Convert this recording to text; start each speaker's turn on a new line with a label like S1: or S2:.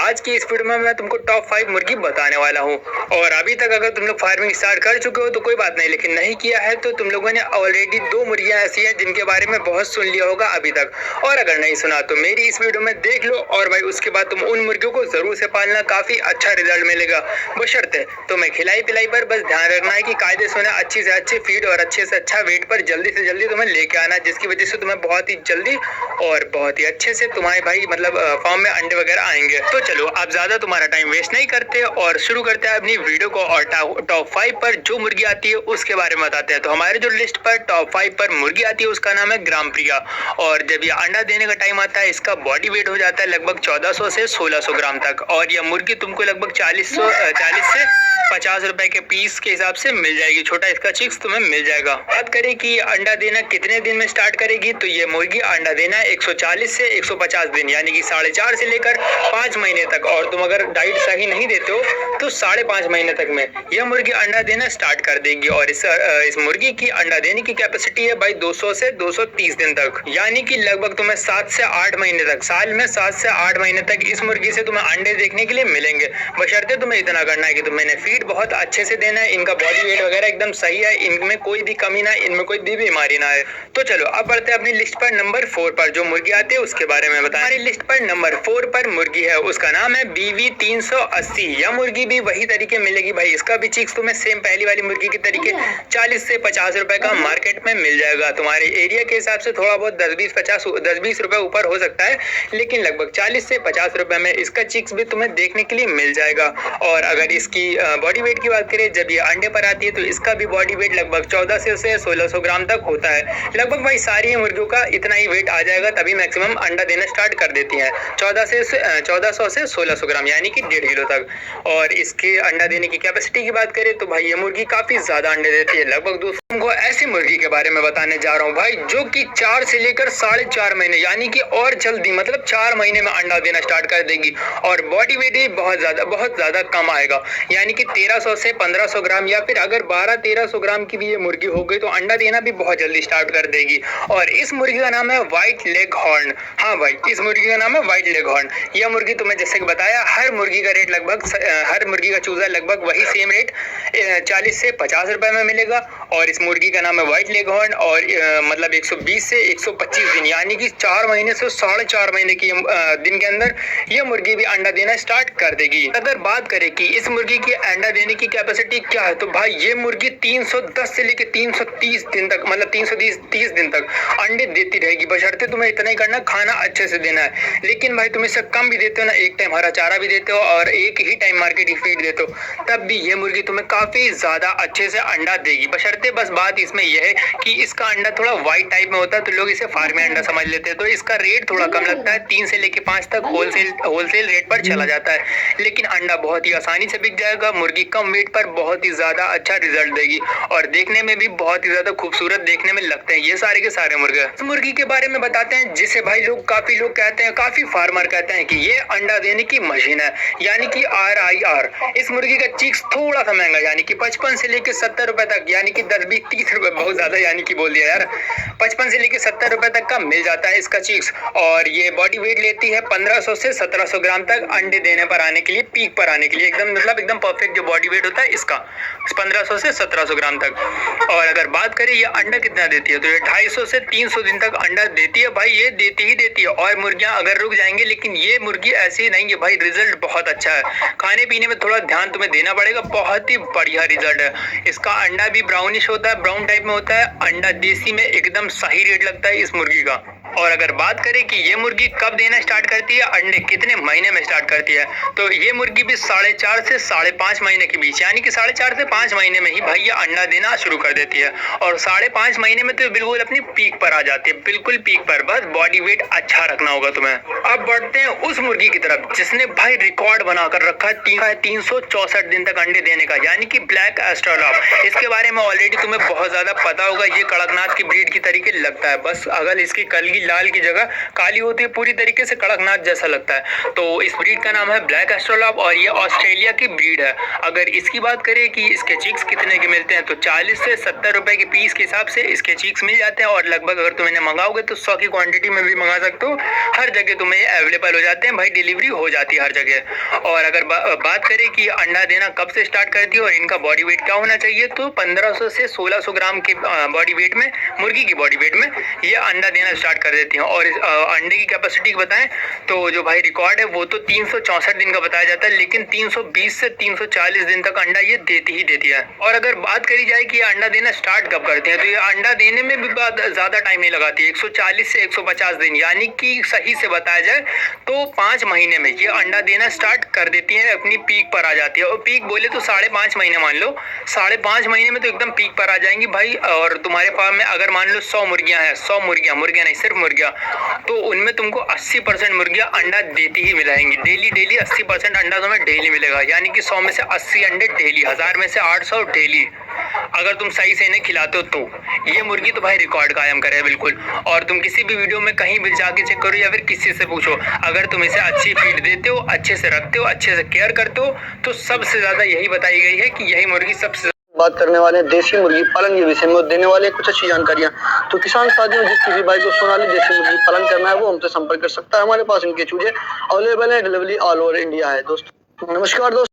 S1: आज की इस वीडियो में मैं तुमको टॉप 5 मुर्गी बताने वाला हूँ। और अभी तक अगर तुम लोग फार्मिंग स्टार्ट कर चुके हो तो कोई बात नहीं, लेकिन नहीं किया है तो तुम लोगों ने ऑलरेडी 2 मुर्गियां ऐसी हैं जिनके बारे में बहुत सुन लिया होगा अभी तक। और अगर नहीं सुना तो मेरी इस वीडियो में देख लो और भाई उसके बाद तुम उन मुर्गियों को जरूर से पालना, काफी अच्छा रिजल्ट मिलेगा। बशर्ते तुम्हें खिलाई पिलाई पर बस ध्यान रखना है कि कायदे से अच्छी अच्छी फीड और अच्छे से अच्छा वेट पर जल्दी से जल्दी तुम्हें लेके आना, जिसकी वजह से तुम्हें बहुत ही जल्दी और बहुत ही अच्छे से तुम्हारे भाई मतलब फार्म में अंडे वगैरह आएंगे। तो चलो अब ज्यादा तुम्हारा टाइम वेस्ट नहीं करते और शुरू करते हैं अपनी वीडियो को। और टॉप 5 पर जो मुर्गी आती है उसके बारे में बताते हैं। तो हमारे जो लिस्ट पर टॉप 5 पर मुर्गी आती है उसका नाम है ग्राम प्रिया। और जब ये अंडा देने का टाइम आता है इसका बॉडी वेट हो जाता है लगभग 1400 से 1600 ग्राम तक। और यह मुर्गी तुमको लगभग 40 से 50 रुपए के पीस के हिसाब से मिल जाएगी। छोटा इसका चिक्स तुम्हें मिल जाएगा। बात करें कि अंडा देना कितने दिन में स्टार्ट करेगी, तो ये मुर्गी अंडा देना 140 से 150 दिन यानी कि 4.5 से लेकर 5 महीने तक। और तुम अगर डाइट सही नहीं देते हो तो 5.5 महीने तक में यह मुर्गी अंडा देना स्टार्ट कर देगी। और इस मुर्गी की अंडा देने की कैपेसिटी है भाई 200 से 230 दिन तक, यानी कि लगभग तुम्हें 7 से 8 महीने तक, साल में 7 से 8 महीने तक इस मुर्गी से तुम्हें अंडे देखने के लिए मिलेंगे। बशर्ते तुम्हें इतना करना है कि तुम्हें फीड बहुत अच्छे से देना है, इनका बॉडी वेट वगैरह एकदम सही है, इनमें कोई भी कमी ना है, इनमें कोई भी बीमारी ना है। तो चलो अब बढ़ते हैं अपनी लिस्ट पर नंबर 4 पर जो मुर्गी आती है उसके बारे में बताएं। हमारी लिस्ट पर नंबर 4 पर मुर्गी है, उसका नाम है BV 380। यह मुर्गी भी वही तरीके मिलेगी भाई, इसका भी चिक्स तुम्हें सेम पहली वाली मुर्गी के तरीके 40 से 50 रुपए का मार्केट में मिल जाएगा। तुम्हारे एरिया के हिसाब से थोड़ा बहुत 10-20 रुपए ऊपर हो सकता है, लेकिन लगभग 40 से 50 रुपए में इसका चिक्स भी तुम्हें देखने के लिए मिल जाएगा। और अगर इसकी बॉडी वेट की बात करें, जब ये अंडे पर आती है तो इसका भी बॉडी वेट लगभग 1400 से 1600 ग्राम तक होता है। लगभग भाई सारी मुर्गियों का इतना ही वेट आ जाएगा, तभी मैक्सिमम अंडा देना स्टार्ट कर देती हैं। 1400 से 1600 ग्राम यानी कि 1.5 किलो तक। और इसके अंडा देने की कैपेसिटी की बात करें तो भाई ये मुर्गी काफी ज्यादा अंडे देती है। लगभग तुमको ऐसी मुर्गी के बारे में बताने जा रहा हूँ भाई जो कि 4 से लेकर 4.5 महीने यानी कि और जल्दी मतलब 4 महीने में अंडा देना स्टार्ट कर देगी। और बॉडी वेट भी बहुत ज्यादा कम आएगा, यानी कि 1300 से 1500 ग्राम, या फिर अगर 1200-1300 ग्राम की भी ये मुर्गी हो गई तो अंडा देना भी बहुत जल्दी स्टार्ट कर देगी। और इस मुर्गी का नाम है व्हाइट लेग हॉर्न। हाँ भाई, इस मुर्गी का नाम है व्हाइट लेग हॉर्न। यह मुर्गी तुम्हें जैसे कि बताया, हर मुर्गी का रेट लगभग, हर मुर्गी का चूजा लगभग वही सेम रेट 40 से 50 रुपए में मिलेगा। और इस मुर्गी का नाम है व्हाइट लेग हॉर्न। और मतलब 120 से 125 दिन यानी कि 4 महीने से 4.5 महीने की दिन के अंदर यह मुर्गी भी अंडा देना स्टार्ट कर देगी। अगर बात करें कि इस मुर्गी की अंडा देने की कैपेसिटी क्या है, तो भाई ये मुर्गी 310 से लेकर 330 दिन तक, मतलब 330 दिन तक अंडे देती रहेगी। बशर्ते तुम्हें इतना ही करना, खाना अच्छे से देना है। लेकिन भाई तुम इससे कम भी देते हो ना, एक टाइम हरा चारा भी देते हो और एक ही टाइम मार्केट की फीड देते हो, तब भी ये मुर्गी तुम्हें काफी ज्यादा अच्छे से अंडा देगी। बशर्ते बस बात इसमें यह है कि इसका अंडा थोड़ा व्हाइट टाइप में होता है तो लोग इसे फार्मी अंडा समझ लेते हैं, तो इसका रेट थोड़ा कम लगता है। 3 से लेकर 5 तक होलसेल रेट पर चला जाता है, लेकिन अंडा बहुत ही आसानी से बिक जाएगा। मुर्गी कम वेट पर बहुत ही ज्यादा अच्छा रिजल्ट देगी और देखने में भी बहुत ही ज्यादा खूबसूरत देखने में लगते हैं ये सारे के सारे मुर्गे। इस मुर्गी के बारे में बताते हैं जिसे भाई काफी लोग कहते हैं, काफी फार्मर कहते हैं कि ये अंडा देने की मशीन है, यानी कि RIR। इस मुर्गी का चिक्स थोड़ा सा महंगा, यानी कि 55 से लेकर 70 रुपए तक, यानी कि 10-20-30 रुपए बहुत ज्यादा, यानी कि बोल दिया यार, 55 से लेकर 70 रुपए तक का मिल जाता है इसका चिक्स। और ये बॉडी वेट लेती है 1500 से 1700 ग्राम तक अंडे देने पर आने के लिए, पीक पर आने के लिए एकदम, मतलब एकदम परफेक्ट जो बॉडी वेट होता है इसका 1500 से 1700 ग्राम तक। और अगर बात करें ये अंडा कितना देती है, तो ये 250 से 300 दिन तक अंडा देती है भाई, ये देती ही देती है। और मुर्गियां अगर रुक जाएंगे, लेकिन ये मुर्गी ऐसी नहीं है भाई, रिजल्ट बहुत अच्छा है। खाने पीने में थोड़ा ध्यान तुम्हें देना पड़ेगा, बहुत ही बढ़िया रिजल्ट है। इसका अंडा भी ब्राउनिश होता है, ब्राउन टाइप में होता है अंडा। देसी में एकदम सही रेट लगता है इस मुर्गी का। और अगर बात करें कि ये मुर्गी कब देना स्टार्ट करती है, अंडे कितने महीने में स्टार्ट करती है, तो ये मुर्गी भी 4.5 से 5.5 महीने के बीच, यानी कि 4.5 से 5 महीने में ही भाई ये अंडा देना शुरू कर देती है। और 5.5 महीने में तो बिल्कुल अपनी पीक पर आ जाती है, बिल्कुल पीक पर। बस बॉडी वेट अच्छा रखना होगा तुम्हें। अब बढ़ते हैं उस मुर्गी की तरफ जिसने भाई रिकॉर्ड बनाकर रखा है 364 दिन तक अंडे देने का, यानी कि ब्लैक एस्ट्रोलॉप। इसके बारे में ऑलरेडी तुम्हें बहुत ज्यादा पता होगा, ये कड़कनाथ की ब्रीड की तरीके लगता है। बस अगर इसकी कलगी लाल की जगह काली होती है, पूरी तरीके से कड़कनाथ जैसा लगता है। तो इस ब्रीड का नाम है ब्लैक एस्ट्रोलैब और ये ऑस्ट्रेलिया की ब्रीड है। अगर इसकी बात करें कि इसके चीक्स कितने के मिलते हैं तो 40 से 70 रुपए के पीस के हिसाब से इसके चीक्स मिल जाते हैं और लगभग अगर तुम इन्हें मंगाओगे तो 100 की क्वांटिटी में भी मंगा सकते हो। हर जगह तुम्हें अवेलेबल हो जाते हैं भाई, डिलीवरी हो जाती है हर जगह। और अगर बात करें कि अंडा देना कब से स्टार्ट करती है और इनका बॉडी वेट क्या होना चाहिए तो 1500 से 1600 ग्राम के बॉडी वेट में, मुर्गी की बॉडी वेट में ये अंडा देना स्टार्ट कर देती हैं। और अंडे की कैपेसिटी बताएं तो जो भाई रिकॉर्ड है वो तो 364 दिन का बताया जाता है, लेकिन 320 से 340 दिन तक अंडा ये देती ही देती है। और अगर बात करी जाए कि ये अंडा देना स्टार्ट कब करती है तो ये अंडा देने में भी ज्यादा टाइम नहीं लगाती है, 140 से 150 दिन, यानी कि सही से बताया जाए तो 5 महीने में ये अंडा देना स्टार्ट कर देती है, अपनी पीक पर आ जाती है। और पीक बोले तो 5.5 महीने मान लो, 5.5 महीने में तो एकदम पीक पर आ जाएंगी भाई। और तुम्हारे फार्म में अगर मान लो 100 मुर्गियां हैं, 100 मुर्गियां नहीं सिर्फ मुर्गियां, तो उनमें तुमको 80% मुर्गियां अंडा देती ही मिलेंगी। डेली 80% अंडा तुम्हें डेली मिलेगा, यानी कि 100 में से 80 अंडे डेली, 1000 में से 800 डेली, अगर तुम सही से इन्हें खिलाते हो तो। ये मुर्गी तो भाई रिकॉर्ड कायम करे बिल्कुल। और तुम किसी भी वीडियो में कहीं भी जाके चेक करो या फिर किसी से पूछो, अगर तुम इसे अच्छी फीड देते हो, अच्छे से रखते हो, अच्छे से केयर करते हो तो सबसे ज्यादा यही बताई गई है कि यही मुर्गी सबसे
S2: बात करने वाले हैं देसी मुर्गी पालन के विषय में, देने वाले कुछ अच्छी जानकारियां। तो किसान साथियों, जिस किसी भाई को सोनाली देसी मुर्गी पालन करना है वो हमसे संपर्क कर सकता है। हमारे पास इनके चूजे अवेलेबल है, डिलीवरी ऑल ओवर इंडिया है। दोस्तों नमस्कार दोस्तों।